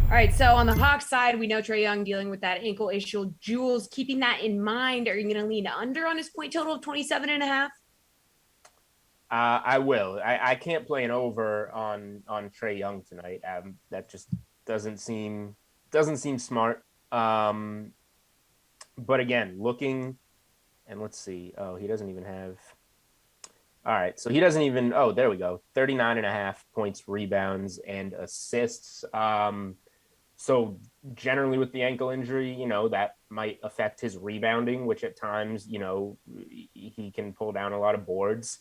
All right, so on the Hawks side, we know Trae Young dealing with that ankle issue. Jules, keeping that in mind, are you going to lean under on his point total of 27.5? I will. I can't play an over on Trae Young tonight. That just doesn't seem smart. But again, looking and let's see. Oh, he doesn't even have. All right, so he doesn't even. Oh, there we go. 39.5 points, rebounds, and assists. So generally with the ankle injury, that might affect his rebounding, which at times, he can pull down a lot of boards.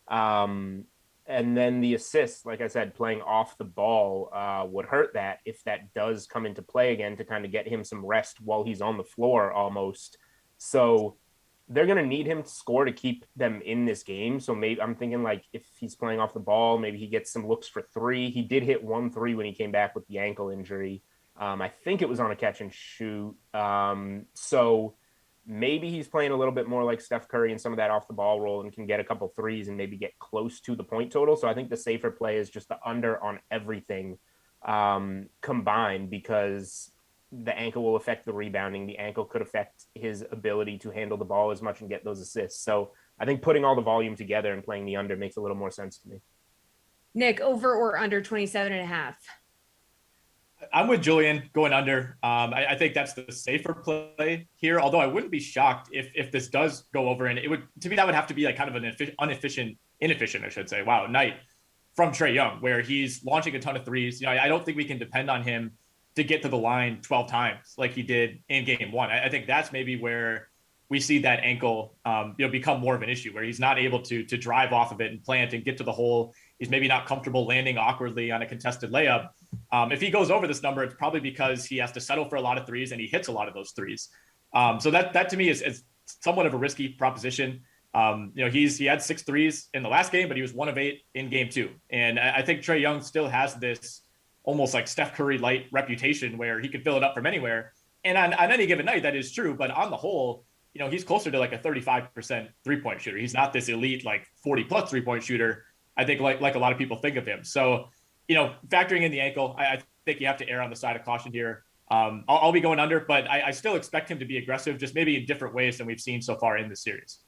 Um, and then the assists, like I said, playing off the ball would hurt that if that does come into play again to kind of get him some rest while he's on the floor almost. So they're going to need him to score to keep them in this game. So maybe I'm thinking like if he's playing off the ball, maybe he gets some looks for three. He did hit 1 3 when he came back with the ankle injury. I think it was on a catch and shoot. So maybe he's playing a little bit more like Steph Curry and some of that off the ball role and can get a couple threes and maybe get close to the point total. So I think the safer play is just the under on everything combined, because the ankle will affect the rebounding. The ankle could affect his ability to handle the ball as much and get those assists. So I think putting all the volume together and playing the under makes a little more sense to me. Nick, over or under 27.5? I'm with Julian going under. I think that's the safer play here. Although I wouldn't be shocked if this does go over, and it would, to me, that would have to be like kind of an inefficient, I should say. Wow, night from Trae Young, where he's launching a ton of threes. I don't think we can depend on him to get to the line 12 times like he did in game one. I think that's maybe where we see that ankle, become more of an issue, where he's not able to drive off of it and plant and get to the hole. He's maybe not comfortable landing awkwardly on a contested layup. If he goes over this number, it's probably because he has to settle for a lot of threes and he hits a lot of those threes. So that to me is somewhat of a risky proposition. He had 6 threes in the last game, but he was 1 of 8 in game 2. And I think Trae Young still has this almost like Steph Curry light reputation where he can fill it up from anywhere. And on any given night, that is true. But on the whole, he's closer to like a 35% 3-point shooter. He's not this elite, like 40 plus 3-point shooter, I think, like a lot of people think of him. So, factoring in the ankle, I think you have to err on the side of caution here. I'll be going under, but I still expect him to be aggressive, just maybe in different ways than we've seen so far in this series.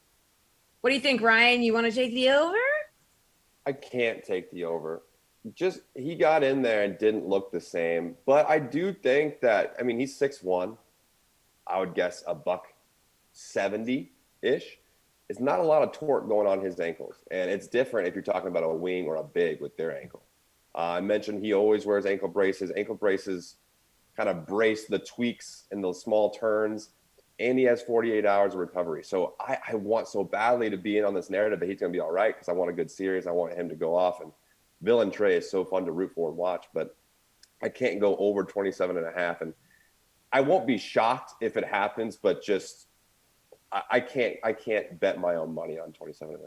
What do you think, Ryan? You want to take the over? I can't take the over. He got in there and didn't look the same. But I do think that, he's 6'1". I would guess $170-ish. It's not a lot of torque going on his ankles. And it's different if you're talking about a wing or a big with their ankle. I mentioned he always wears ankle braces. Ankle braces kind of brace the tweaks and those small turns. And he has 48 hours of recovery. So I want so badly to be in on this narrative that he's going to be all right, because I want a good series. I want him to go off. And Villain Trae is so fun to root for and watch. But I can't go over 27.5. And I won't be shocked if it happens, but just I can't bet my own money on 27.5.